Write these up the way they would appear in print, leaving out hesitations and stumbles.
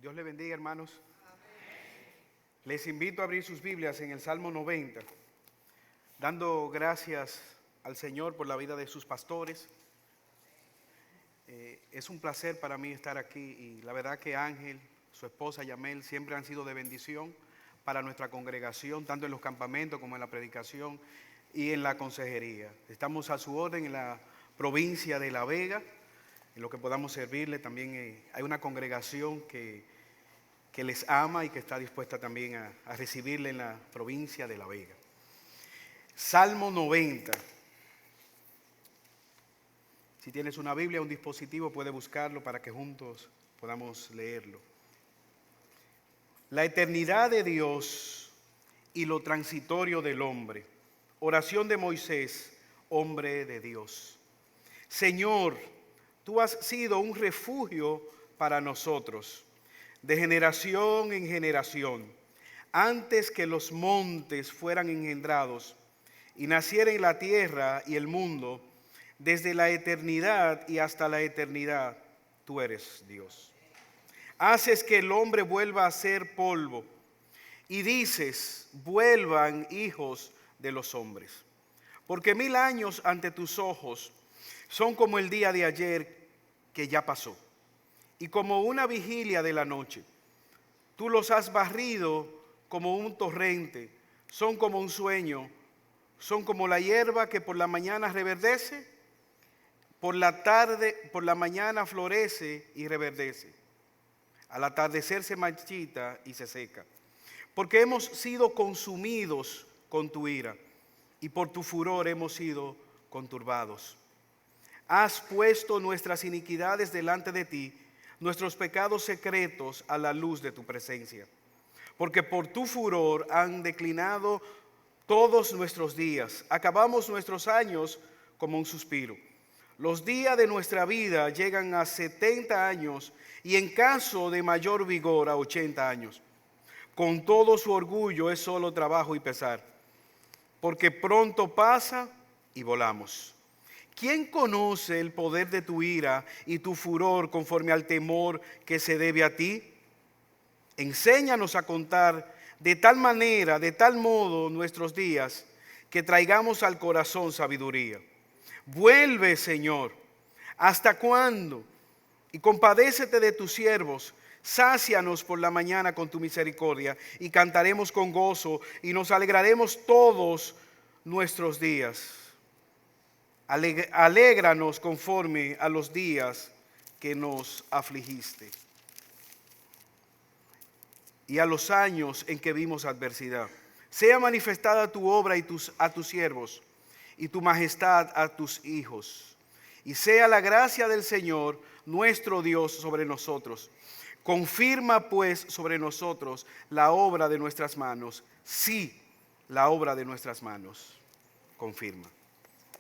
Dios le bendiga, hermanos. Les invito a abrir sus Biblias en el Salmo 90, dando gracias al Señor por la vida de sus pastores. Es un placer para mí estar aquí y la verdad que Ángel, su esposa Yamel, siempre han sido de bendición para nuestra congregación, tanto en los campamentos como en la predicación y en la consejería. Estamos a su orden en la provincia de La Vega, en lo que podamos servirle. También hay una congregación que les ama y que está dispuesta también a recibirle en la provincia de La Vega. Salmo 90. Si tienes una Biblia o un dispositivo, puede buscarlo para que juntos podamos leerlo. La eternidad de Dios y lo transitorio del hombre. Oración de Moisés, hombre de Dios. Señor, tú has sido un refugio para nosotros, de generación en generación. Antes que los montes fueran engendrados y naciera en la tierra y el mundo, desde la eternidad y hasta la eternidad, tú eres Dios. Haces que el hombre vuelva a ser polvo y dices, vuelvan hijos de los hombres. Porque 1000 años ante tus ojos son como el día de ayer que ya pasó y como una vigilia de la noche. Tú los has barrido como un torrente, son como un sueño, son como la hierba que por la mañana reverdece, por la mañana florece y reverdece. Al atardecer se marchita y se seca. Porque hemos sido consumidos con tu ira y por tu furor hemos sido conturbados. Has puesto nuestras iniquidades delante de ti, nuestros pecados secretos a la luz de tu presencia. Porque por tu furor han declinado todos nuestros días. Acabamos nuestros años como un suspiro. Los días de nuestra vida llegan a 70 años y en caso de mayor vigor a 80 años. Con todo su orgullo es solo trabajo y pesar, porque pronto pasa y volamos. ¿Quién conoce el poder de tu ira y tu furor conforme al temor que se debe a ti? Enséñanos a contar de tal manera, de tal modo nuestros días, que traigamos al corazón sabiduría. Vuelve, Señor, ¿hasta cuándo? Y compadécete de tus siervos. Sácianos por la mañana con tu misericordia y cantaremos con gozo y nos alegraremos todos nuestros días. Alégranos conforme a los días que nos afligiste y a los años en que vimos adversidad. Sea manifestada tu obra a tus siervos y tu majestad a tus hijos. Y sea la gracia del Señor nuestro Dios sobre nosotros. Confirma pues sobre nosotros la obra de nuestras manos. Sí, la obra de nuestras manos. Confirma.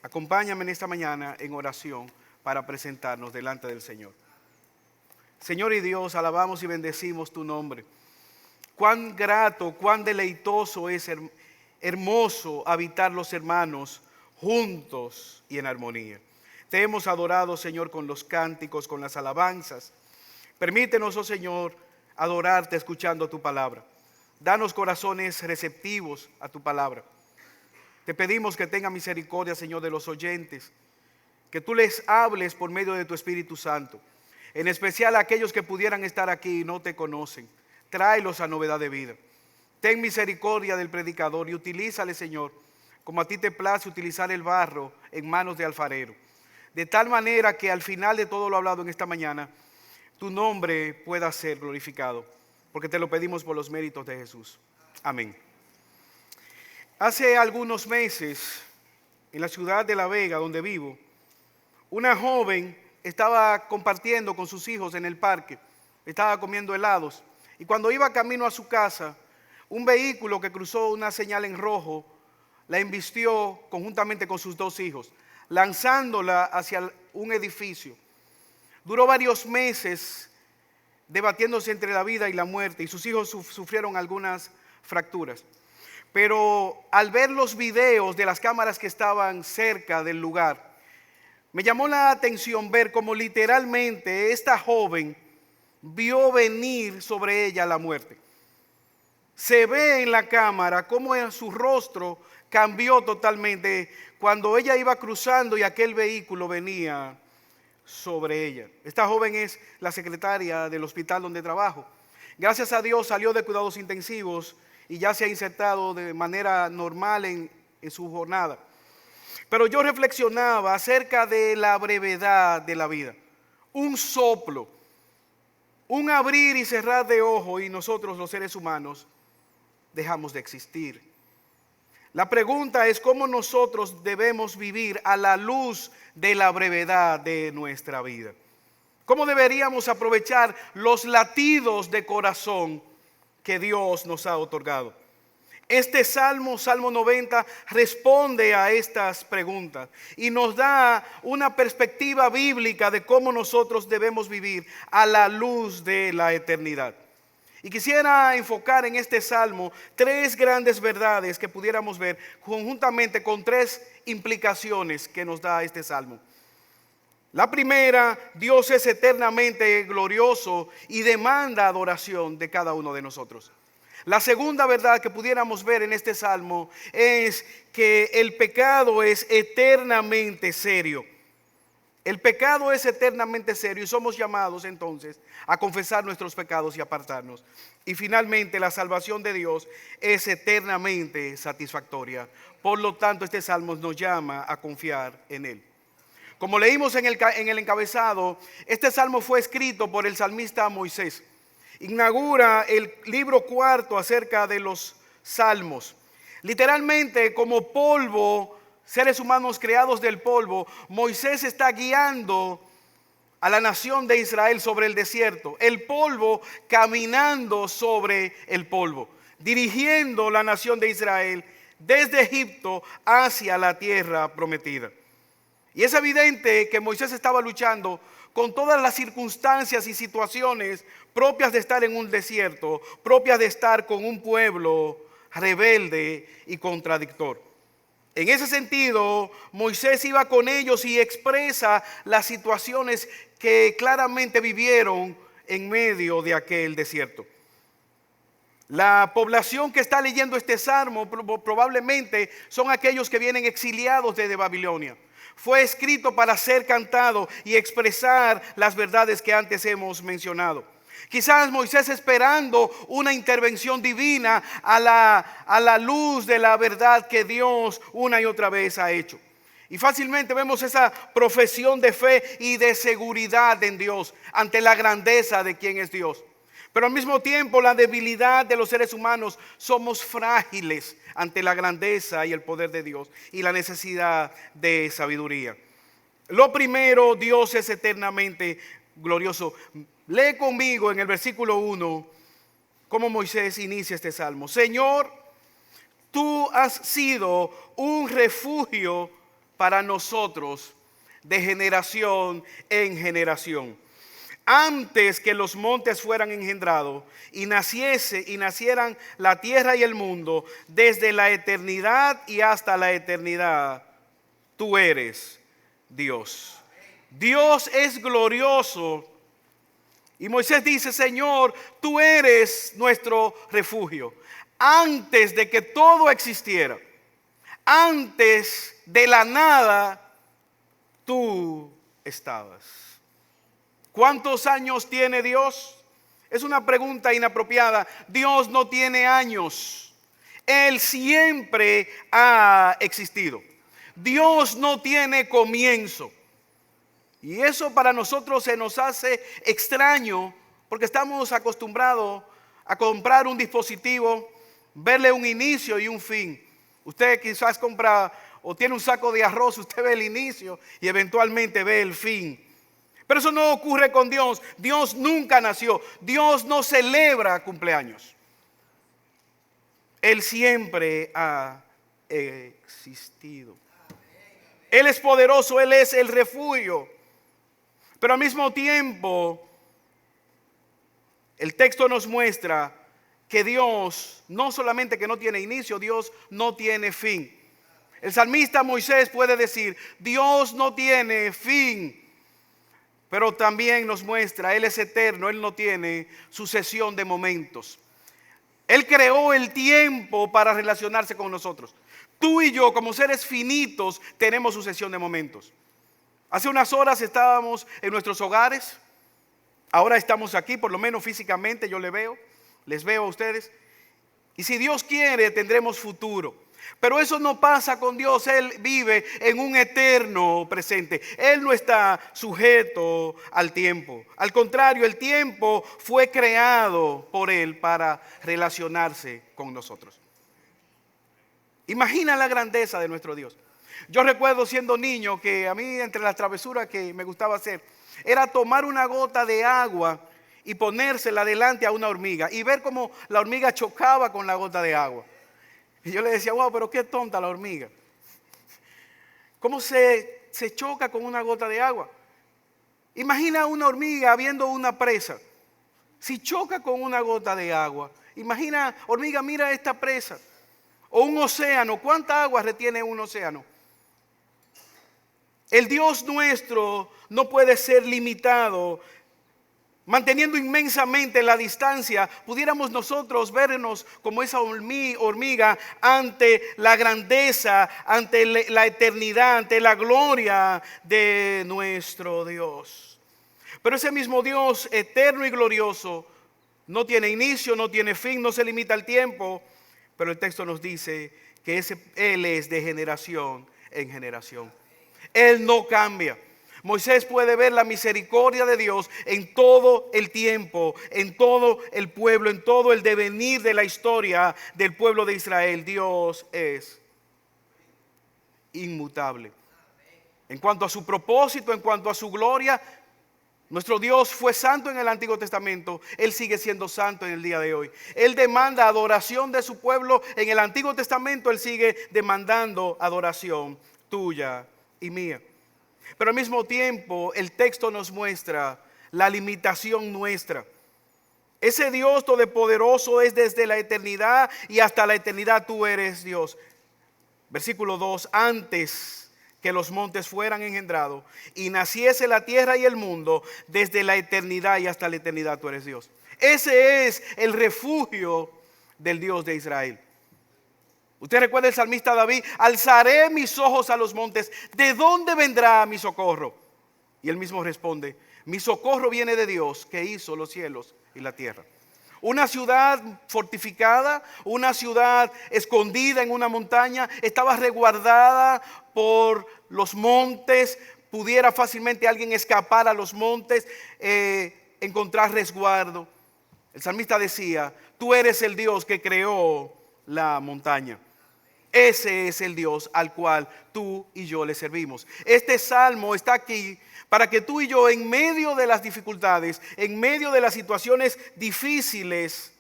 Acompáñame en esta mañana en oración para presentarnos delante del Señor. Señor y Dios, alabamos y bendecimos tu nombre. Cuán grato, cuán deleitoso es, hermoso habitar los hermanos juntos y en armonía. Te hemos adorado, Señor, con los cánticos, con las alabanzas. Permítenos, oh Señor, adorarte escuchando tu palabra. Danos corazones receptivos a tu palabra. Te pedimos que tenga misericordia, Señor, de los oyentes, que tú les hables por medio de tu Espíritu Santo, en especial a aquellos que pudieran estar aquí y no te conocen. Tráelos a novedad de vida. Ten misericordia del predicador y utilízale, Señor, como a ti te place utilizar el barro en manos de alfarero, de tal manera que al final de todo lo hablado en esta mañana, tu nombre pueda ser glorificado, porque te lo pedimos por los méritos de Jesús. Amén. Hace algunos meses, en la ciudad de La Vega, donde vivo, una joven estaba compartiendo con sus hijos en el parque, estaba comiendo helados, y cuando iba camino a su casa, un vehículo que cruzó una señal en rojo la embistió conjuntamente con sus 2 hijos, lanzándola hacia un edificio. Duró varios meses debatiéndose entre la vida y la muerte, y sus hijos sufrieron algunas fracturas. Pero al ver los videos de las cámaras que estaban cerca del lugar, me llamó la atención ver cómo literalmente esta joven vio venir sobre ella la muerte. Se ve en la cámara cómo su rostro cambió totalmente cuando ella iba cruzando y aquel vehículo venía sobre ella. Esta joven es la secretaria del hospital donde trabajo. Gracias a Dios salió de cuidados intensivos y ya se ha insertado de manera normal en su jornada. Pero yo reflexionaba acerca de la brevedad de la vida. Un soplo, un abrir y cerrar de ojo y nosotros los seres humanos dejamos de existir. La pregunta es cómo nosotros debemos vivir a la luz de la brevedad de nuestra vida. ¿Cómo deberíamos aprovechar los latidos de corazón que Dios nos ha otorgado? Este Salmo 90, responde a estas preguntas y nos da una perspectiva bíblica de cómo nosotros debemos vivir a la luz de la eternidad. Y quisiera enfocar en este Salmo tres grandes verdades que pudiéramos ver conjuntamente con tres implicaciones que nos da este Salmo. La primera, Dios es eternamente glorioso y demanda adoración de cada uno de nosotros. La segunda verdad que pudiéramos ver en este Salmo es que el pecado es eternamente serio. El pecado es eternamente serio y somos llamados entonces a confesar nuestros pecados y apartarnos. Y finalmente la salvación de Dios es eternamente satisfactoria. Por lo tanto, este Salmo nos llama a confiar en Él. Como leímos en el encabezado, este Salmo fue escrito por el salmista Moisés. Inaugura el libro cuarto acerca de los salmos. Literalmente, como polvo, seres humanos creados del polvo, Moisés está guiando a la nación de Israel sobre el desierto. El polvo caminando sobre el polvo, dirigiendo la nación de Israel desde Egipto hacia la tierra prometida. Y es evidente que Moisés estaba luchando con todas las circunstancias y situaciones propias de estar en un desierto, propias de estar con un pueblo rebelde y contradictor. En ese sentido, Moisés iba con ellos y expresa las situaciones que claramente vivieron en medio de aquel desierto. La población que está leyendo este salmo probablemente son aquellos que vienen exiliados desde Babilonia. Fue escrito para ser cantado y expresar las verdades que antes hemos mencionado. Quizás Moisés esperando una intervención divina a la luz de la verdad que Dios una y otra vez ha hecho. Y fácilmente vemos esa profesión de fe y de seguridad en Dios ante la grandeza de quien es Dios. Pero al mismo tiempo la debilidad de los seres humanos, somos frágiles ante la grandeza y el poder de Dios y la necesidad de sabiduría. Lo primero, Dios es eternamente glorioso. Lee conmigo en el versículo 1 cómo Moisés inicia este salmo. Señor, tú has sido un refugio para nosotros de generación en generación. Antes que los montes fueran engendrados y nacieran la tierra y el mundo, desde la eternidad y hasta la eternidad, tú eres Dios. Dios es glorioso. Y Moisés dice, Señor, tú eres nuestro refugio. Antes de que todo existiera, antes de la nada, tú estabas. ¿Cuántos años tiene Dios? Es una pregunta inapropiada. Dios no tiene años. Él siempre ha existido. Dios no tiene comienzo. Y eso para nosotros se nos hace extraño porque estamos acostumbrados a comprar un dispositivo, verle un inicio y un fin. Usted quizás compra o tiene un saco de arroz, usted ve el inicio y eventualmente ve el fin. Pero eso no ocurre con Dios. Dios nunca nació. Dios no celebra cumpleaños. Él siempre ha existido. Él es poderoso, Él es el refugio. Pero al mismo tiempo, el texto nos muestra que Dios no solamente que no tiene inicio, Dios no tiene fin. El salmista Moisés puede decir, Dios no tiene fin. pero también nos muestra, Él es eterno, Él no tiene sucesión de momentos. Él creó el tiempo para relacionarse con nosotros. Tú y yo, como seres finitos, tenemos sucesión de momentos. Hace unas horas estábamos en nuestros hogares. Ahora estamos aquí, por lo menos físicamente yo les veo a ustedes. Y si Dios quiere, tendremos futuro. Pero eso no pasa con Dios. Él vive en un eterno presente. Él no está sujeto al tiempo. Al contrario, el tiempo fue creado por Él para relacionarse con nosotros. Imagina la grandeza de nuestro Dios. Yo recuerdo siendo niño que a mí, entre las travesuras que me gustaba hacer, era tomar una gota de agua y ponérsela delante a una hormiga y ver cómo la hormiga chocaba con la gota de agua. Y yo le decía, wow, pero qué tonta la hormiga. ¿Cómo se choca con una gota de agua? Imagina una hormiga viendo una presa. Si choca con una gota de agua, imagina, hormiga, mira esta presa. O un océano, ¿cuánta agua retiene un océano? El Dios nuestro no puede ser limitado. Manteniendo inmensamente la distancia, pudiéramos nosotros vernos como esa hormiga ante la grandeza, ante la eternidad, ante la gloria de nuestro Dios. Pero ese mismo Dios eterno y glorioso no tiene inicio, no tiene fin, no se limita al tiempo. Pero el texto nos dice que Él es de generación en generación. Él no cambia. Moisés puede ver la misericordia de Dios en todo el tiempo, en todo el pueblo, en todo el devenir de la historia del pueblo de Israel. Dios es inmutable. En cuanto a su propósito, en cuanto a su gloria, nuestro Dios fue santo en el Antiguo Testamento. Él sigue siendo santo en el día de hoy. Él demanda adoración de su pueblo. En el Antiguo Testamento Él sigue demandando adoración tuya y mía. Pero al mismo tiempo el texto nos muestra la limitación nuestra. Ese Dios todopoderoso es desde la eternidad y hasta la eternidad tú eres Dios. Versículo 2, antes que los montes fueran engendrados y naciese la tierra y el mundo, desde la eternidad y hasta la eternidad tú eres Dios. Ese es el refugio del Dios de Israel. Usted recuerda el salmista David, alzaré mis ojos a los montes, ¿de dónde vendrá mi socorro? Y él mismo responde, mi socorro viene de Dios que hizo los cielos y la tierra. Una ciudad fortificada, una ciudad escondida en una montaña, estaba resguardada por los montes, pudiera fácilmente alguien escapar a los montes, encontrar resguardo. El salmista decía, tú eres el Dios que creó la montaña. Ese es el Dios al cual tú y yo le servimos. Este salmo está aquí para que tú y yo, en medio de las dificultades, en medio de las situaciones difíciles,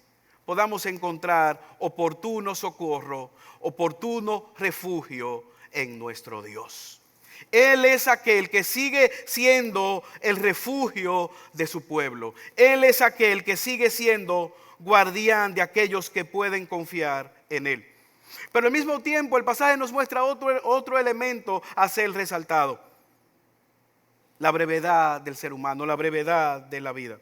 podamos encontrar oportuno socorro, oportuno refugio en nuestro Dios. Él es aquel que sigue siendo el refugio de su pueblo. Él es aquel que sigue siendo guardián de aquellos que pueden confiar en Él. Pero al mismo tiempo el pasaje nos muestra otro elemento a ser resaltado. La brevedad del ser humano, la brevedad de la vida.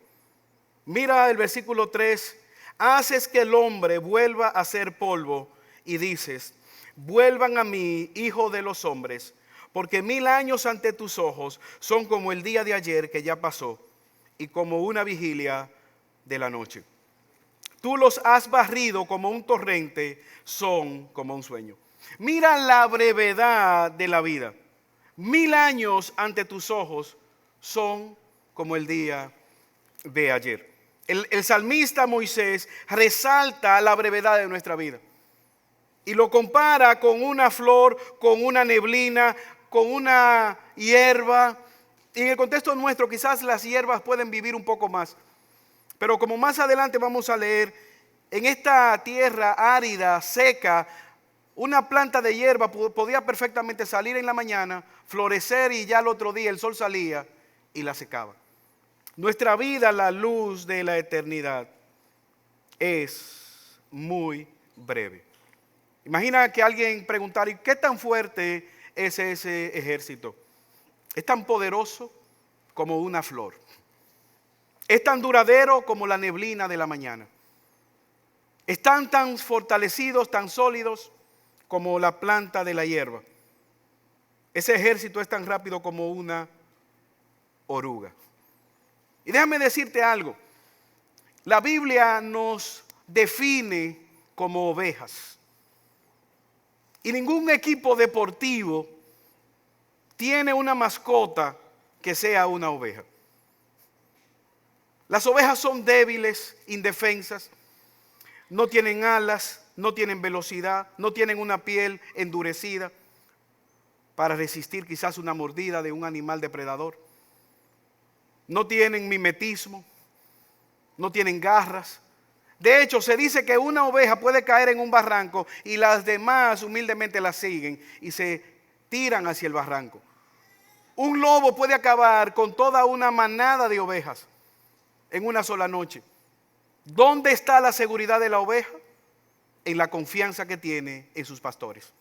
Mira el versículo 3. Haces que el hombre vuelva a ser polvo y dices, vuelvan a mí, hijo de los hombres, porque 1000 años ante tus ojos son como el día de ayer que ya pasó y como una vigilia de la noche. Tú los has barrido como un torrente, son como un sueño. Mira la brevedad de la vida. 1000 años ante tus ojos son como el día de ayer. El salmista Moisés resalta la brevedad de nuestra vida y lo compara con una flor, con una neblina, con una hierba. Y en el contexto nuestro quizás las hierbas pueden vivir un poco más. Pero como más adelante vamos a leer, en esta tierra árida, seca, una planta de hierba podía perfectamente salir en la mañana, florecer y ya al otro día el sol salía y la secaba. Nuestra vida, la luz de la eternidad, es muy breve. Imagina que alguien preguntara, ¿y qué tan fuerte es ese ejército? ¿Es tan poderoso? como una flor. Es tan duradero como la neblina de la mañana. Están tan fortalecidos, tan sólidos como la planta de la hierba. Ese ejército es tan rápido como una oruga. Y déjame decirte algo. La Biblia nos define como ovejas. Y ningún equipo deportivo tiene una mascota que sea una oveja. Las ovejas son débiles, indefensas, no tienen alas, no tienen velocidad, no tienen una piel endurecida para resistir quizás una mordida de un animal depredador. No tienen mimetismo, no tienen garras. De hecho, se dice que una oveja puede caer en un barranco y las demás humildemente la siguen y se tiran hacia el barranco. Un lobo puede acabar con toda una manada de ovejas en una sola noche. ¿Dónde está la seguridad de la oveja? En la confianza que tiene en sus pastores,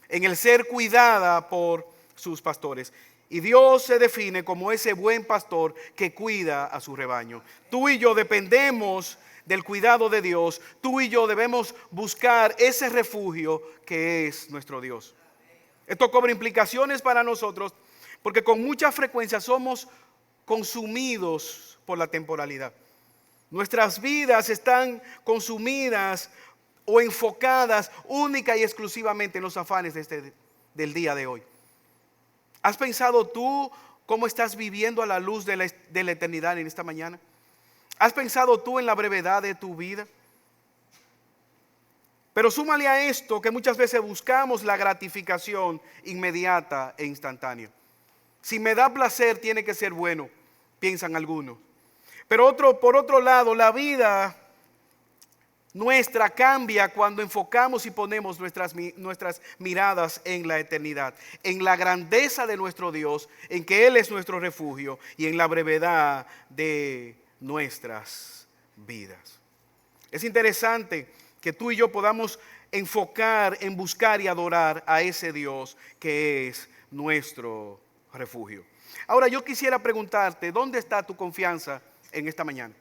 en el ser cuidada por sus pastores. Y Dios se define como ese buen pastor que cuida a su rebaño. Tú y yo dependemos del cuidado de Dios. Tú y yo debemos buscar ese refugio que es nuestro Dios. Esto cobra implicaciones para nosotros porque con mucha frecuencia somos consumidos por la temporalidad. Nuestras vidas están consumidas o enfocadas única y exclusivamente en los afanes del día de hoy. ¿Has pensado tú cómo estás viviendo a la luz de la eternidad en esta mañana? ¿Has pensado tú en la brevedad de tu vida? Pero súmale a esto que muchas veces buscamos la gratificación inmediata e instantánea. Si me da placer, tiene que ser bueno, piensan algunos. Pero por otro lado, la vida nuestra cambia cuando enfocamos y ponemos nuestras miradas en la eternidad, en la grandeza de nuestro Dios, en que Él es nuestro refugio y en la brevedad de nuestras vidas. Es interesante que tú y yo podamos enfocar en buscar y adorar a ese Dios que es nuestro refugio. Ahora yo quisiera preguntarte, ¿dónde está tu confianza en esta mañana?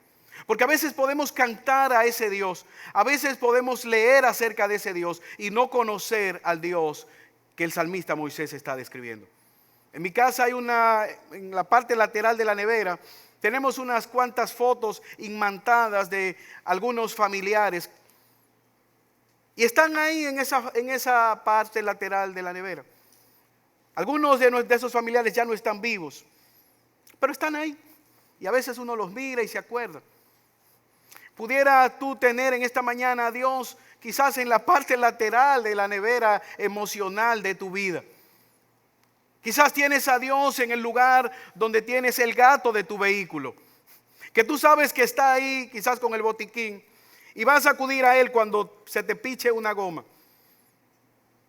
Porque a veces podemos cantar a ese Dios, a veces podemos leer acerca de ese Dios y no conocer al Dios que el salmista Moisés está describiendo. En mi casa hay en la parte lateral de la nevera, tenemos unas cuantas fotos imantadas de algunos familiares y están ahí en esa parte lateral de la nevera. Algunos de esos familiares ya no están vivos, pero están ahí y a veces uno los mira y se acuerda. Pudiera tú tener en esta mañana a Dios quizás en la parte lateral de la nevera emocional de tu vida. Quizás tienes a Dios en el lugar donde tienes el gato de tu vehículo, que tú sabes que está ahí quizás con el botiquín y vas a acudir a Él cuando se te piche una goma.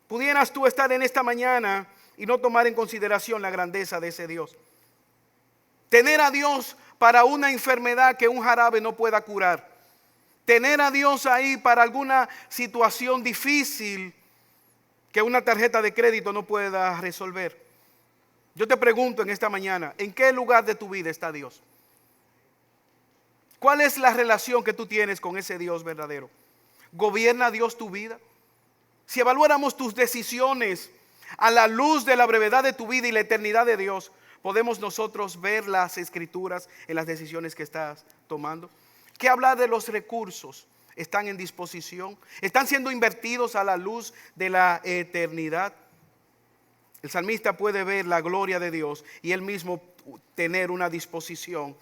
Pudieras tú estar en esta mañana y no tomar en consideración la grandeza de ese Dios. Tener a Dios para una enfermedad que un jarabe no pueda curar. Tener a Dios ahí para alguna situación difícil que una tarjeta de crédito no pueda resolver. Yo te pregunto en esta mañana, ¿en qué lugar de tu vida está Dios? ¿Cuál es la relación que tú tienes con ese Dios verdadero? ¿Gobierna Dios tu vida? Si evaluáramos tus decisiones a la luz de la brevedad de tu vida y la eternidad de Dios, ¿podemos nosotros ver las escrituras en las decisiones que estás tomando? ¿Qué hablar de los recursos? ¿Están en disposición? ¿Están siendo invertidos a la luz de la eternidad? El salmista puede ver la gloria de Dios y él mismo tener una disposición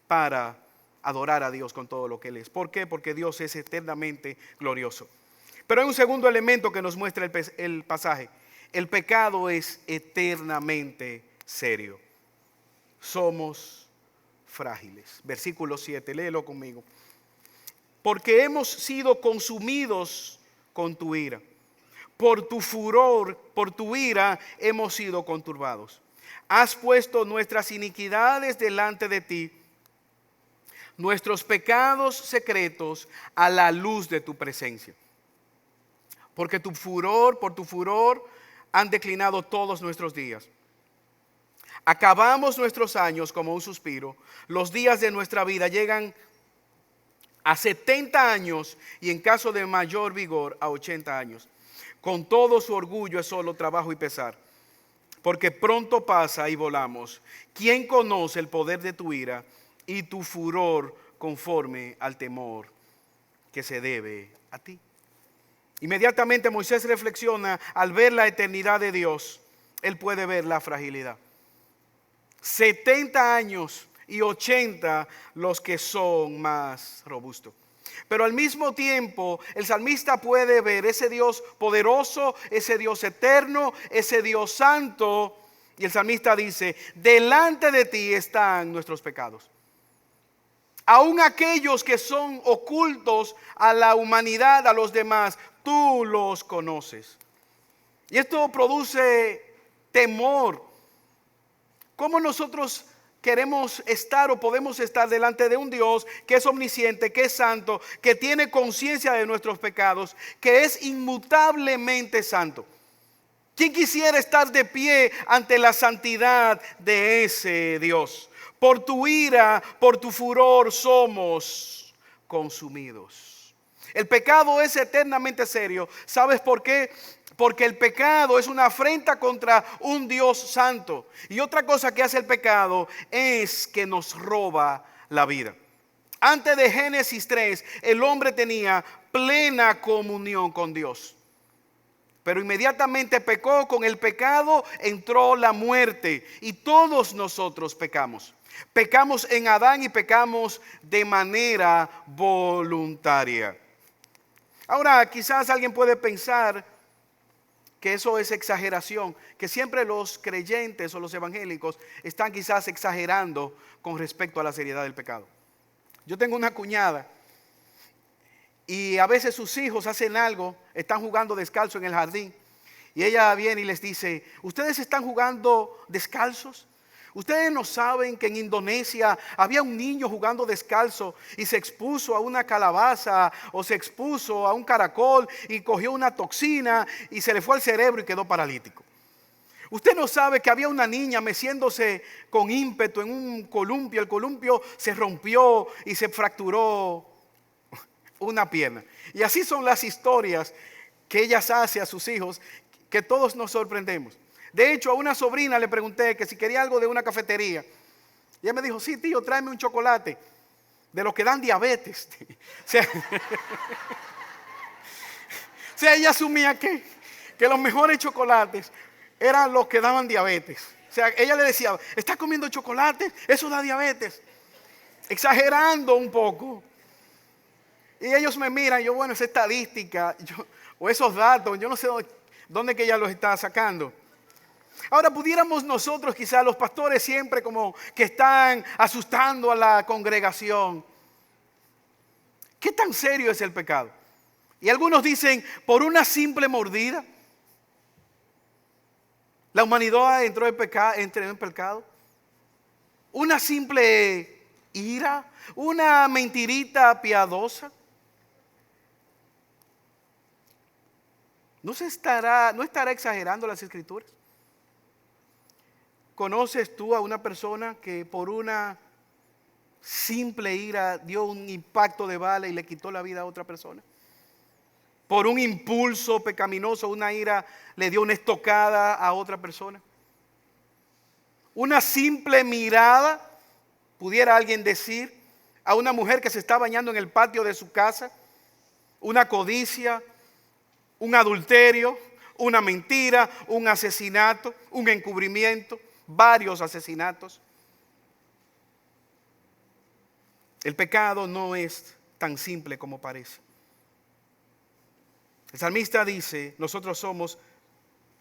para adorar a Dios con todo lo que Él es. ¿Por qué? Porque Dios es eternamente glorioso. Pero hay un segundo elemento que nos muestra el pasaje. El pecado es eternamente serio. Somos frágiles. Versículo 7, léelo conmigo. Porque hemos sido consumidos con tu ira. Por tu furor, por tu ira, hemos sido conturbados. Has puesto nuestras iniquidades delante de ti, nuestros pecados secretos a la luz de tu presencia. Porque por tu furor han declinado todos nuestros días. Acabamos nuestros años como un suspiro. Los días de nuestra vida llegan a 70 años y en caso de mayor vigor a 80 años. Con todo su orgullo es solo trabajo y pesar, porque pronto pasa y volamos. ¿Quién conoce el poder de tu ira y tu furor conforme al temor que se debe a ti? Inmediatamente Moisés reflexiona, al ver la eternidad de Dios, él puede ver la fragilidad. 70 años y 80 los que son más robustos. Pero al mismo tiempo el salmista puede ver ese Dios poderoso, ese Dios eterno, ese Dios santo. Y el salmista dice, delante de ti están nuestros pecados. Aún aquellos que son ocultos a la humanidad, a los demás, tú los conoces. Y esto produce temor. ¿Cómo nosotros queremos estar o podemos estar delante de un Dios que es omnisciente, que es santo, que tiene conciencia de nuestros pecados, que es inmutablemente santo? ¿Quién quisiera estar de pie ante la santidad de ese Dios? Por tu ira, por tu furor somos consumidos. El pecado es eternamente serio. ¿Sabes por qué? Porque el pecado es una afrenta contra un Dios santo. Y otra cosa que hace el pecado es que nos roba la vida. Antes de Génesis 3, el hombre tenía plena comunión con Dios. Pero inmediatamente pecó, con el pecado entró la muerte. Y todos nosotros pecamos. Pecamos en Adán y pecamos de manera voluntaria. Ahora, quizás alguien puede pensar que eso es exageración, que siempre los creyentes o los evangélicos están quizás exagerando con respecto a la seriedad del pecado. Yo tengo una cuñada y a veces sus hijos hacen algo, están jugando descalzo en el jardín y ella viene y les dice, ¿ustedes están jugando descalzos? Ustedes no saben que en Indonesia había un niño jugando descalzo y se expuso a una calabaza o se expuso a un caracol y cogió una toxina y se le fue al cerebro y quedó paralítico. Usted no sabe que había una niña meciéndose con ímpetu en un columpio. El columpio se rompió y se fracturó una pierna. Y así son las historias que ellas hacen a sus hijos, que todos nos sorprendemos. De hecho, a una sobrina le pregunté que si quería algo de una cafetería. Y ella me dijo, sí, tío, tráeme un chocolate de los que dan diabetes. O sea, ella asumía que los mejores chocolates eran los que daban diabetes. O sea, ella le decía, ¿estás comiendo chocolate? Eso da diabetes. Exagerando un poco. Y ellos me miran, yo, bueno, esa estadística o esos datos, yo no sé dónde que ella los está sacando. Ahora pudiéramos nosotros, quizás los pastores siempre como que están asustando a la congregación. ¿Qué tan serio es el pecado? Y algunos dicen, por una simple mordida, la humanidad entró en pecado. Una simple ira, una mentirita piadosa. ¿No estará exagerando las Escrituras? ¿Conoces tú a una persona que por una simple ira dio un impacto de bala y le quitó la vida a otra persona? Por un impulso pecaminoso, una ira le dio una estocada a otra persona. Una simple mirada, pudiera alguien decir, a una mujer que se está bañando en el patio de su casa, una codicia, un adulterio, una mentira, un asesinato, un encubrimiento, varios asesinatos. El pecado no es tan simple como parece. El salmista dice, nosotros somos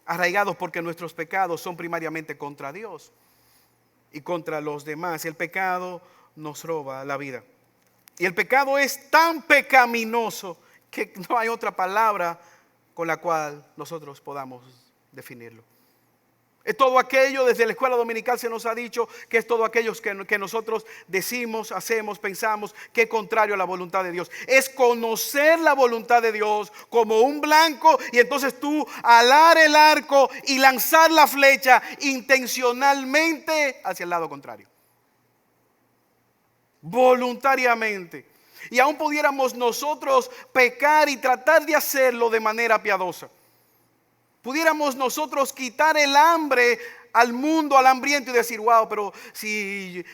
arraigados porque nuestros pecados son primariamente contra Dios y contra los demás. El pecado nos roba la vida. Y el pecado es tan pecaminoso que no hay otra palabra con la cual nosotros podamos definirlo. Es todo aquello, desde la escuela dominical se nos ha dicho que es todo aquello que nosotros decimos, hacemos, pensamos, que es contrario a la voluntad de Dios. Es conocer la voluntad de Dios como un blanco y entonces tú alar el arco y lanzar la flecha intencionalmente hacia el lado contrario. Voluntariamente. Y aún pudiéramos nosotros pecar y tratar de hacerlo de manera piadosa. Pudiéramos nosotros quitar el hambre al mundo, al hambriento y decir, wow, pero si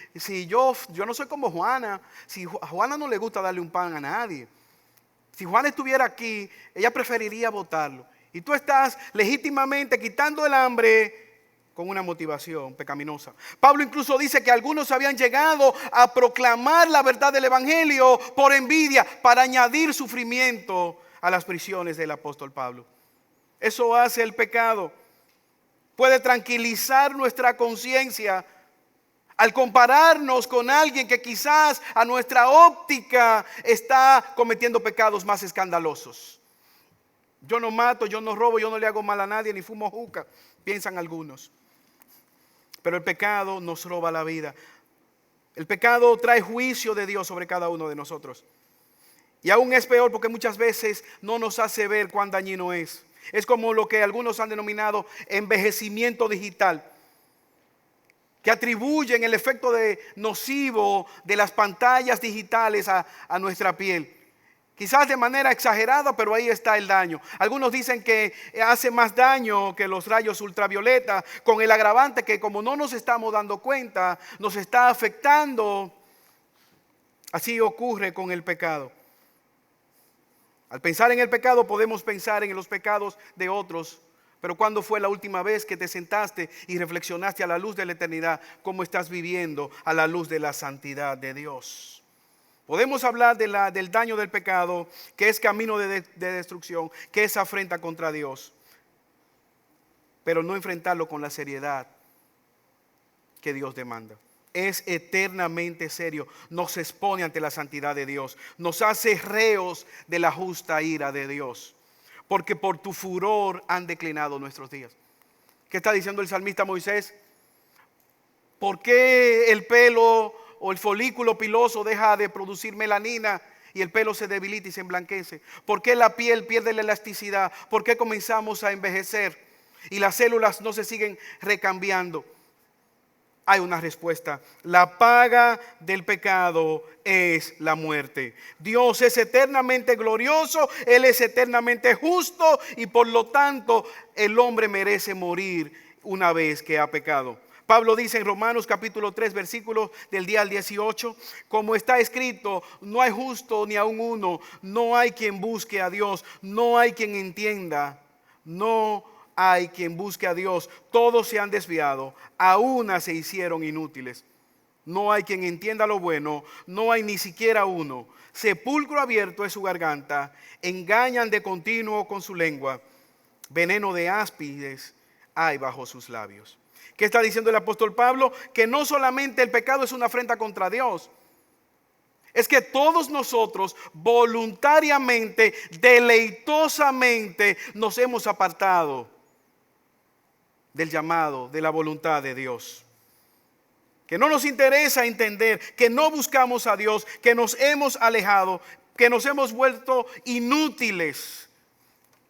yo no soy como Juana. Si a Juana no le gusta darle un pan a nadie. Si Juana estuviera aquí, ella preferiría botarlo. Y tú estás legítimamente quitando el hambre con una motivación pecaminosa. Pablo incluso dice que algunos habían llegado a proclamar la verdad del evangelio por envidia para añadir sufrimiento a las prisiones del apóstol Pablo. Eso hace el pecado. Puede tranquilizar nuestra conciencia al compararnos con alguien que quizás a nuestra óptica está cometiendo pecados más escandalosos. Yo no mato, yo no robo, yo no le hago mal a nadie, ni fumo juca, piensan algunos. Pero el pecado nos roba la vida. El pecado trae juicio de Dios sobre cada uno de nosotros. Y aún es peor porque muchas veces no nos hace ver cuán dañino es. Es como lo que algunos han denominado envejecimiento digital, que atribuyen el efecto nocivo de las pantallas digitales a nuestra piel. Quizás de manera exagerada, pero ahí está el daño. Algunos dicen que hace más daño que los rayos ultravioleta, con el agravante que como no nos estamos dando cuenta, nos está afectando. Así ocurre con el pecado. Al pensar en el pecado podemos pensar en los pecados de otros, pero ¿cuándo fue la última vez que te sentaste y reflexionaste a la luz de la eternidad cómo estás viviendo a la luz de la santidad de Dios? Podemos hablar del daño del pecado, que es camino de destrucción, que es afrenta contra Dios, pero no enfrentarlo con la seriedad que Dios demanda. Es eternamente serio, nos expone ante la santidad de Dios, nos hace reos de la justa ira de Dios, porque por tu furor han declinado nuestros días. ¿Qué está diciendo el salmista Moisés? ¿Por qué el pelo o el folículo piloso deja de producir melanina y el pelo se debilita y se emblanquece? ¿Por qué la piel pierde la elasticidad? ¿Por qué comenzamos a envejecer y las células no se siguen recambiando? Hay una respuesta. La paga del pecado es la muerte. Dios es eternamente glorioso, Él es eternamente justo y por lo tanto el hombre merece morir una vez que ha pecado. Pablo dice en Romanos capítulo 3 versículos del 10 al 18, como está escrito, no hay justo ni aun uno, no hay quien busque a Dios, no hay quien entienda, no hay quien busque a Dios, todos se han desviado, a una se hicieron inútiles. No hay quien entienda lo bueno, no hay ni siquiera uno. Sepulcro abierto es su garganta, engañan de continuo con su lengua, veneno de áspides hay bajo sus labios. ¿Qué está diciendo el apóstol Pablo? Que no solamente el pecado es una afrenta contra Dios, es que todos nosotros voluntariamente, deleitosamente nos hemos apartado del llamado, de la voluntad de Dios. Que no nos interesa entender, que no buscamos a Dios, que nos hemos alejado, que nos hemos vuelto inútiles,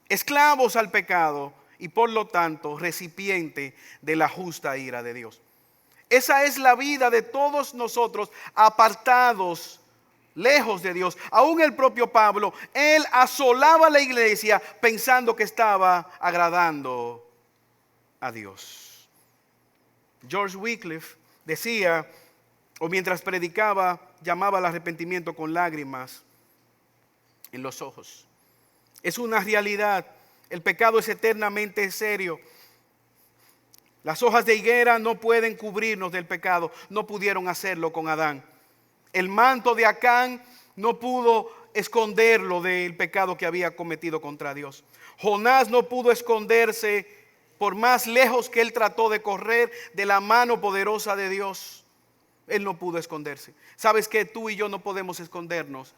esclavos al pecado y por lo tanto recipiente de la justa ira de Dios. Esa es la vida de todos nosotros apartados, lejos de Dios. Aún el propio Pablo, él asolaba la iglesia pensando que estaba agradando a Dios. George Wycliffe decía, o mientras predicaba, llamaba al arrepentimiento con lágrimas en los ojos. Es una realidad. El pecado es eternamente serio. Las hojas de higuera no pueden cubrirnos del pecado. No pudieron hacerlo con Adán. El manto de Acán no pudo esconderlo del pecado que había cometido contra Dios. Jonás no pudo esconderse por más lejos que él trató de correr de la mano poderosa de Dios. Él no pudo esconderse. ¿Sabes que tú y yo no podemos escondernos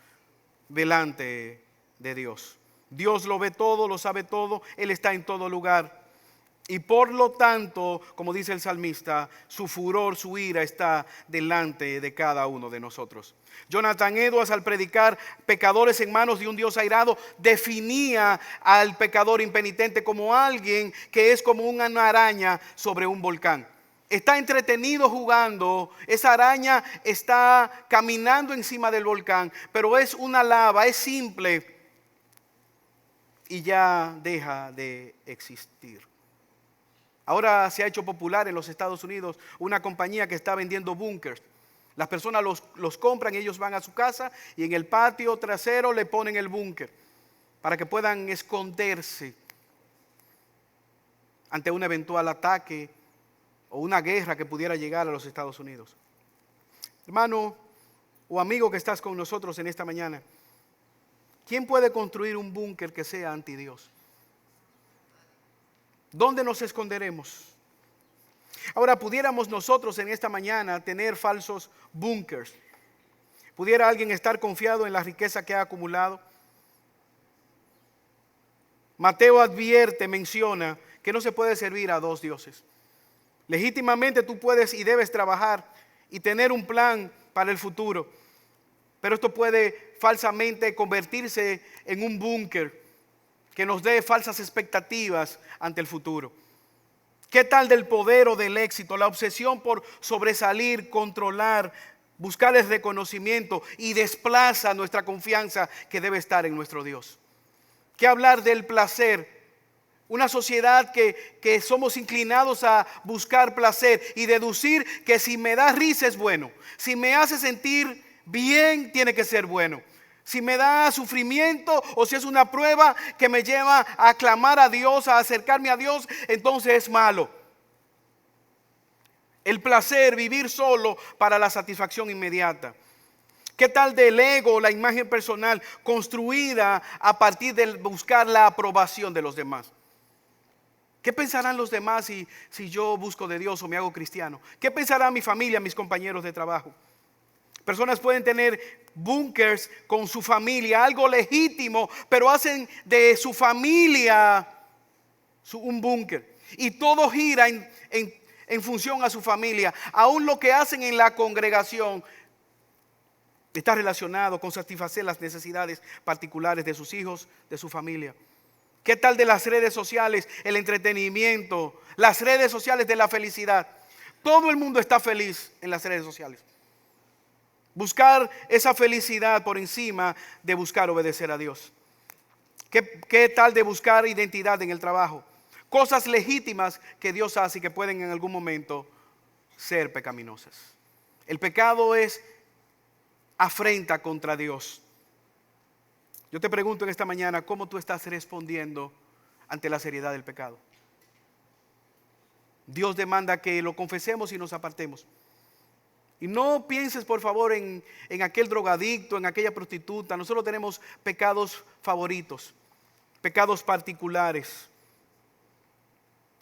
delante de Dios? Dios lo ve todo, lo sabe todo, Él está en todo lugar. Y por lo tanto, como dice el salmista, su furor, su ira está delante de cada uno de nosotros. Jonathan Edwards, al predicar pecadores en manos de un Dios airado, definía al pecador impenitente como alguien que es como una araña sobre un volcán. Está entretenido jugando, esa araña está caminando encima del volcán, pero es una lava, es simple y ya deja de existir. Ahora se ha hecho popular en los Estados Unidos una compañía que está vendiendo búnkers. Las personas los compran y ellos van a su casa y en el patio trasero le ponen el búnker para que puedan esconderse ante un eventual ataque o una guerra que pudiera llegar a los Estados Unidos. Hermano o amigo que estás con nosotros en esta mañana, ¿quién puede construir un búnker que sea anti Dios? ¿Dónde nos esconderemos? Ahora, pudiéramos nosotros en esta mañana tener falsos búnkers. ¿Pudiera alguien estar confiado en la riqueza que ha acumulado? Mateo advierte, menciona que no se puede servir a dos dioses. Legítimamente tú puedes y debes trabajar y tener un plan para el futuro, pero esto puede falsamente convertirse en un búnker que nos dé falsas expectativas ante el futuro. ¿Qué tal del poder o del éxito? La obsesión por sobresalir, controlar, buscar el reconocimiento y desplaza nuestra confianza que debe estar en nuestro Dios. ¿Qué hablar del placer? Una sociedad que somos inclinados a buscar placer y deducir que si me da risa es bueno. Si me hace sentir bien, tiene que ser bueno. Si me da sufrimiento o si es una prueba que me lleva a clamar a Dios, a acercarme a Dios, entonces es malo. El placer, vivir solo para la satisfacción inmediata. ¿Qué tal del ego, la imagen personal construida a partir de buscar la aprobación de los demás? ¿Qué pensarán los demás si yo busco de Dios o me hago cristiano? ¿Qué pensará mi familia, mis compañeros de trabajo? Personas pueden tener búnkers con su familia, algo legítimo, pero hacen de su familia un búnker. Y todo gira en función a su familia. Aún lo que hacen en la congregación está relacionado con satisfacer las necesidades particulares de sus hijos, de su familia. ¿Qué tal de las redes sociales, el entretenimiento, las redes sociales de la felicidad? Todo el mundo está feliz en las redes sociales. Buscar esa felicidad por encima de buscar obedecer a Dios. ¿Qué tal de buscar identidad en el trabajo? Cosas legítimas que Dios hace y que pueden en algún momento ser pecaminosas. El pecado es afrenta contra Dios. Yo te pregunto en esta mañana, ¿cómo tú estás respondiendo ante la seriedad del pecado? Dios demanda que lo confesemos y nos apartemos. Y no pienses por favor en aquel drogadicto, en aquella prostituta. Nosotros tenemos pecados favoritos, pecados particulares.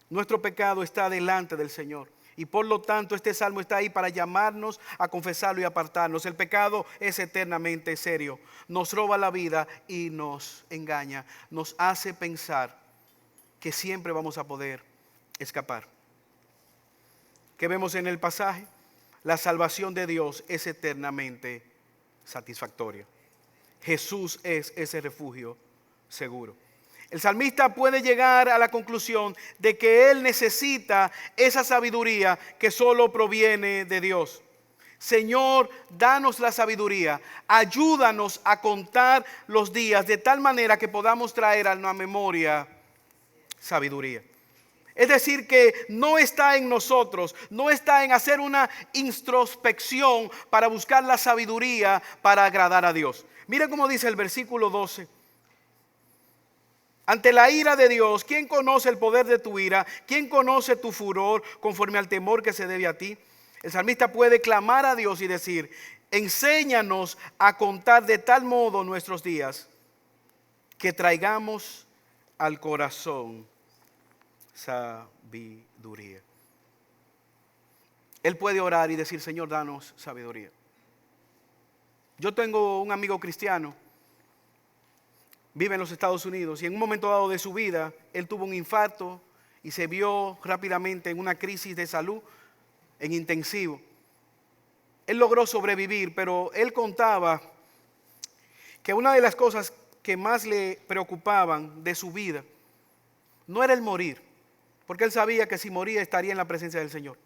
Nuestro pecado está delante del Señor. Y por lo tanto este salmo está ahí para llamarnos a confesarlo y apartarnos. El pecado es eternamente serio. Nos roba la vida y nos engaña. Nos hace pensar que siempre vamos a poder escapar. ¿Qué vemos en el pasaje? La salvación de Dios es eternamente satisfactoria. Jesús es ese refugio seguro. El salmista puede llegar a la conclusión de que él necesita esa sabiduría que solo proviene de Dios. Señor, danos la sabiduría. Ayúdanos a contar los días de tal manera que podamos traer a la memoria sabiduría. Es decir, que no está en nosotros, no está en hacer una introspección para buscar la sabiduría para agradar a Dios. Mira cómo dice el versículo 12. Ante la ira de Dios, ¿quién conoce el poder de tu ira? ¿Quién conoce tu furor conforme al temor que se debe a ti? El salmista puede clamar a Dios y decir, enséñanos a contar de tal modo nuestros días que traigamos al corazón sabiduría. Él puede orar y decir, Señor, danos sabiduría. Yo tengo un amigo cristiano, vive en los Estados Unidos y en un momento dado de su vida, él tuvo un infarto y se vio rápidamente en una crisis de salud en intensivo. Él logró sobrevivir, pero él contaba que una de las cosas que más le preocupaban de su vida no era el morir, porque él sabía que si moría estaría en la presencia del Señor.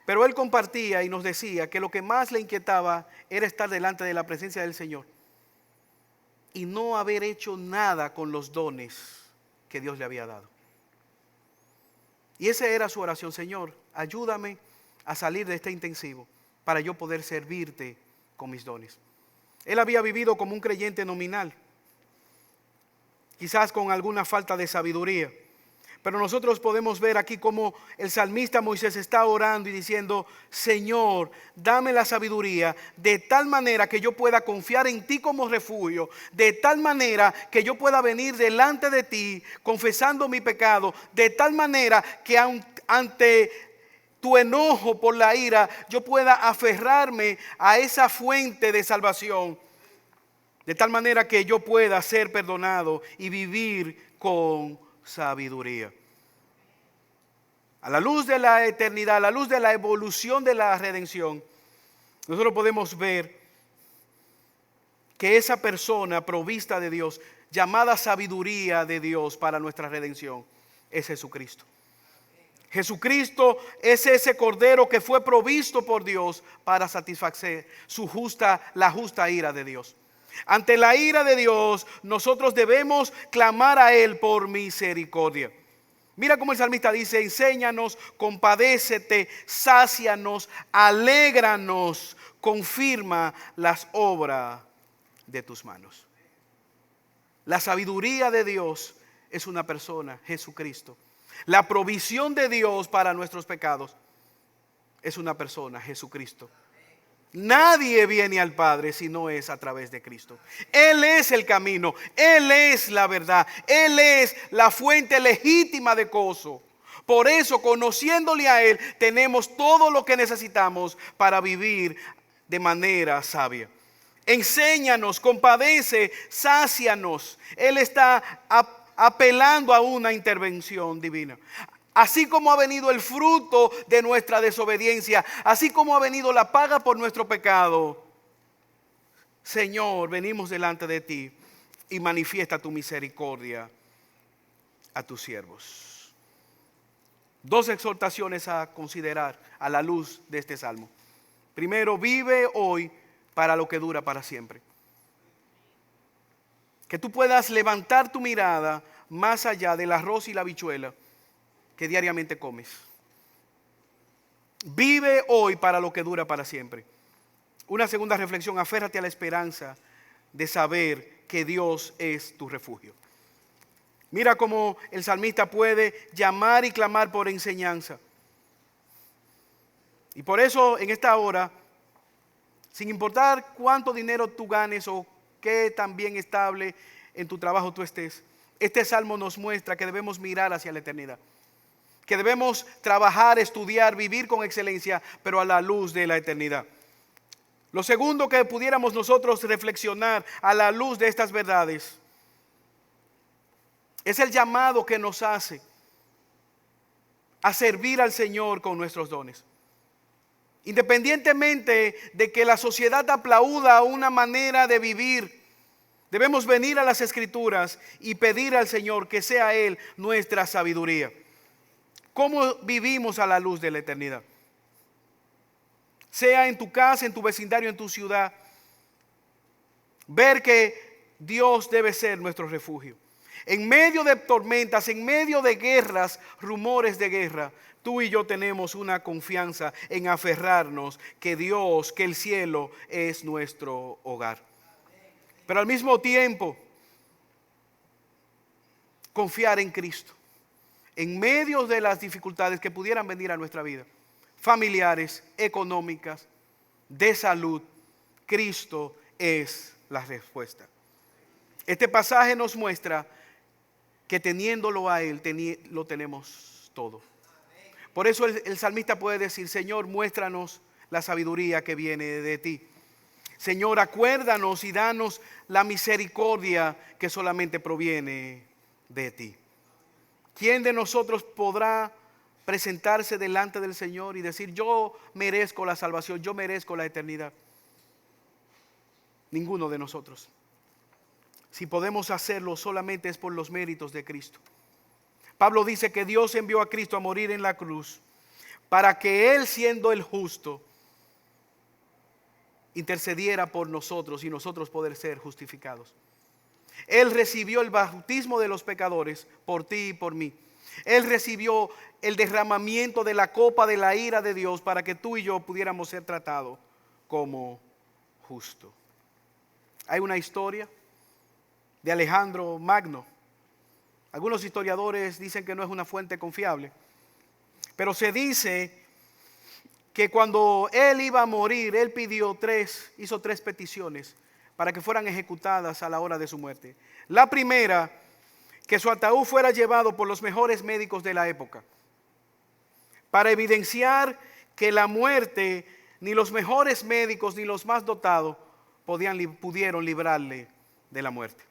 Pero él compartía y nos decía que lo que más le inquietaba era estar delante de la presencia del Señor y no haber hecho nada con los dones que Dios le había dado. Y esa era su oración: Señor, ayúdame a salir de este intensivo para yo poder servirte con mis dones. Él había vivido como un creyente nominal, quizás con alguna falta de sabiduría. Pero nosotros podemos ver aquí cómo el salmista Moisés está orando y diciendo: Señor, dame la sabiduría de tal manera que yo pueda confiar en ti como refugio, de tal manera que yo pueda venir delante de ti confesando mi pecado, de tal manera que ante tu enojo por la ira yo pueda aferrarme a esa fuente de salvación, de tal manera que yo pueda ser perdonado y vivir con sabiduría. A la luz de la eternidad, a la luz de la evolución de la redención, nosotros podemos ver que esa persona provista de Dios, llamada sabiduría de Dios para nuestra redención, es Jesucristo. Jesucristo es ese cordero que fue provisto por Dios para satisfacer la justa ira de Dios. Ante la ira de Dios, nosotros debemos clamar a Él por misericordia. Mira cómo el salmista dice: enséñanos, compadécete, sácianos, alégranos, confirma las obras de tus manos. La sabiduría de Dios es una persona, Jesucristo. La provisión de Dios para nuestros pecados es una persona, Jesucristo. Nadie viene al Padre si no es a través de Cristo. Él es el camino, Él es la verdad, Él es la fuente legítima de gozo. Por eso, conociéndole a Él, tenemos todo lo que necesitamos para vivir de manera sabia. Enséñanos, compadece, sácianos. Él está apelando a una intervención divina. Así como ha venido el fruto de nuestra desobediencia, así como ha venido la paga por nuestro pecado, Señor, venimos delante de ti y manifiesta tu misericordia a tus siervos. Dos exhortaciones a considerar a la luz de este salmo. Primero, vive hoy para lo que dura para siempre. Que tú puedas levantar tu mirada más allá del arroz y la habichuela que diariamente comes. Vive hoy para lo que dura para siempre. Una segunda reflexión: aférrate a la esperanza de saber que Dios es tu refugio. Mira cómo el salmista puede llamar y clamar por enseñanza. Y por eso en esta hora, sin importar cuánto dinero tú ganes o qué tan bien estable en tu trabajo tú estés, este salmo nos muestra que debemos mirar hacia la eternidad. Que debemos trabajar, estudiar, vivir con excelencia, pero a la luz de la eternidad. Lo segundo que pudiéramos nosotros reflexionar a la luz de estas verdades es el llamado que nos hace a servir al Señor con nuestros dones. Independientemente de que la sociedad aplauda una manera de vivir, debemos venir a las Escrituras y pedir al Señor que sea Él nuestra sabiduría. ¿Cómo vivimos a la luz de la eternidad? Sea en tu casa, en tu vecindario, en tu ciudad, ver que Dios debe ser nuestro refugio. En medio de tormentas, en medio de guerras, rumores de guerra, tú y yo tenemos una confianza en aferrarnos que Dios, que el cielo es nuestro hogar. Pero al mismo tiempo, confiar en Cristo. En medio de las dificultades que pudieran venir a nuestra vida, familiares, económicas, de salud, Cristo es la respuesta. Este pasaje nos muestra que teniéndolo a Él, lo tenemos todo. Por eso el salmista puede decir: Señor, muéstranos la sabiduría que viene de ti. Señor, acuérdanos y danos la misericordia que solamente proviene de ti. ¿Quién de nosotros podrá presentarse delante del Señor y decir, yo merezco la salvación, yo merezco la eternidad? Ninguno de nosotros. Si podemos hacerlo, solamente es por los méritos de Cristo. Pablo dice que Dios envió a Cristo a morir en la cruz para que Él, siendo el justo, intercediera por nosotros y nosotros poder ser justificados. Él recibió el bautismo de los pecadores por ti y por mí. Él recibió el derramamiento de la copa de la ira de Dios para que tú y yo pudiéramos ser tratados como justos. Hay una historia de Alejandro Magno. Algunos historiadores dicen que no es una fuente confiable, pero se dice que cuando él iba a morir, él hizo tres peticiones para que fueran ejecutadas a la hora de su muerte. La primera, que su ataúd fuera llevado por los mejores médicos de la época, para evidenciar que la muerte, ni los mejores médicos ni los más dotados pudieron librarle de la muerte.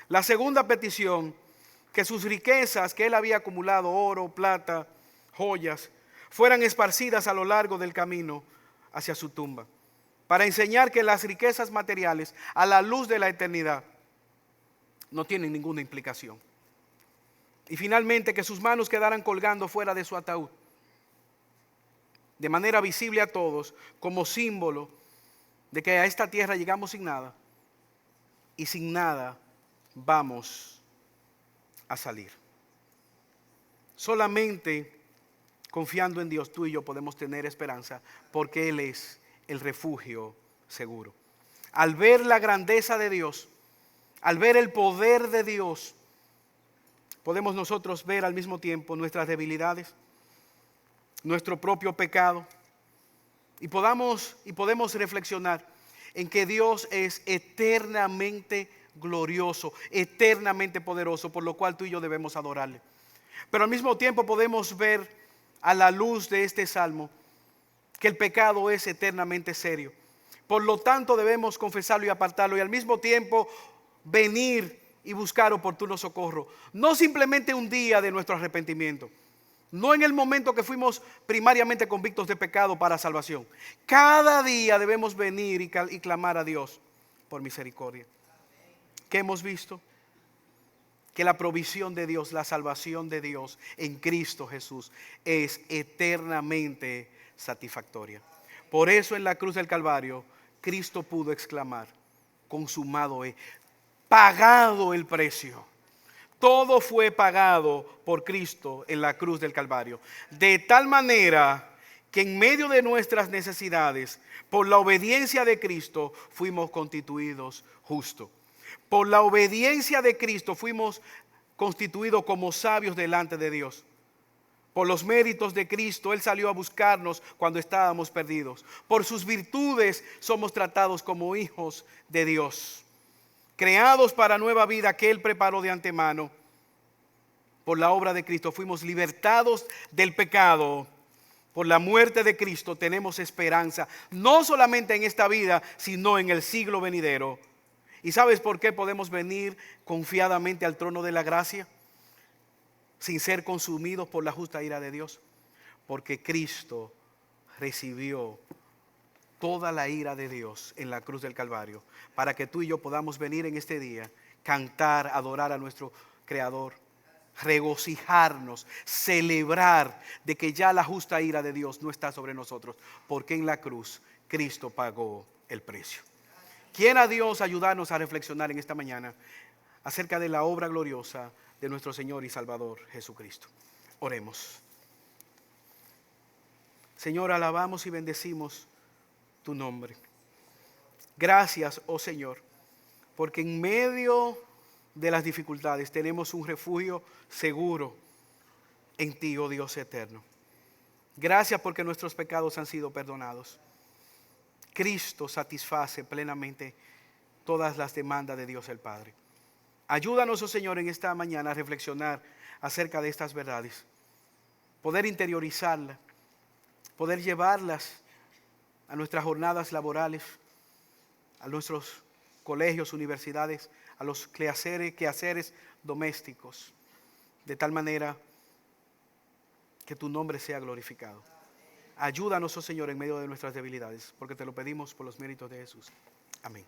La segunda petición, que sus riquezas que él había acumulado, oro, plata, joyas, fueran esparcidas a lo largo del camino hacia su tumba, para enseñar que las riquezas materiales a la luz de la eternidad no tienen ninguna implicación. Y finalmente, que sus manos quedaran colgando fuera de su ataúd, de manera visible a todos, como símbolo de que a esta tierra llegamos sin nada y sin nada vamos a salir. Solamente confiando en Dios, tú y yo podemos tener esperanza, porque Él es el refugio seguro. Al ver la grandeza de Dios, al ver el poder de Dios, podemos nosotros ver al mismo tiempo nuestras debilidades, nuestro propio pecado, y podemos reflexionar en que Dios es eternamente glorioso, eternamente poderoso, por lo cual tú y yo debemos adorarle. Pero al mismo tiempo podemos ver a la luz de este salmo que el pecado es eternamente serio. Por lo tanto debemos confesarlo y apartarlo, y al mismo tiempo venir y buscar oportuno socorro. No simplemente un día de nuestro arrepentimiento, no en el momento que fuimos primariamente convictos de pecado para salvación. Cada día debemos venir y clamar a Dios por misericordia. ¿Qué hemos visto? Que la provisión de Dios, la salvación de Dios en Cristo Jesús es eternamente satisfactoria. Por eso en la cruz del Calvario, Cristo pudo exclamar, consumado es, pagado el precio. Todo fue pagado por Cristo en la cruz del Calvario. De tal manera que en medio de nuestras necesidades, por la obediencia de Cristo, fuimos constituidos justos. Por la obediencia de Cristo fuimos constituidos como sabios delante de Dios. Por los méritos de Cristo, Él salió a buscarnos cuando estábamos perdidos. Por sus virtudes somos tratados como hijos de Dios, creados para nueva vida que Él preparó de antemano. Por la obra de Cristo fuimos libertados del pecado. Por la muerte de Cristo tenemos esperanza, no solamente en esta vida, sino en el siglo venidero. ¿Y sabes por qué podemos venir confiadamente al trono de la gracia sin ser consumidos por la justa ira de Dios? Porque Cristo recibió toda la ira de Dios en la cruz del Calvario, para que tú y yo podamos venir en este día, cantar, adorar a nuestro Creador, regocijarnos, celebrar de que ya la justa ira de Dios no está sobre nosotros, porque en la cruz Cristo pagó el precio. Quiera Dios ayudarnos a reflexionar en esta mañana acerca de la obra gloriosa de nuestro Señor y Salvador Jesucristo. Oremos. Señor, alabamos y bendecimos tu nombre. Gracias, oh Señor, porque en medio de las dificultades tenemos un refugio seguro en ti, oh Dios eterno. Gracias porque nuestros pecados han sido perdonados. Cristo satisface plenamente todas las demandas de Dios el Padre. Ayúdanos, oh Señor, en esta mañana a reflexionar acerca de estas verdades, poder interiorizarlas, poder llevarlas a nuestras jornadas laborales, a nuestros colegios, universidades, a los quehaceres domésticos. de tal manera que tu nombre sea glorificado. Ayúdanos, oh Señor, en medio de nuestras debilidades, porque te lo pedimos por los méritos de Jesús. Amén.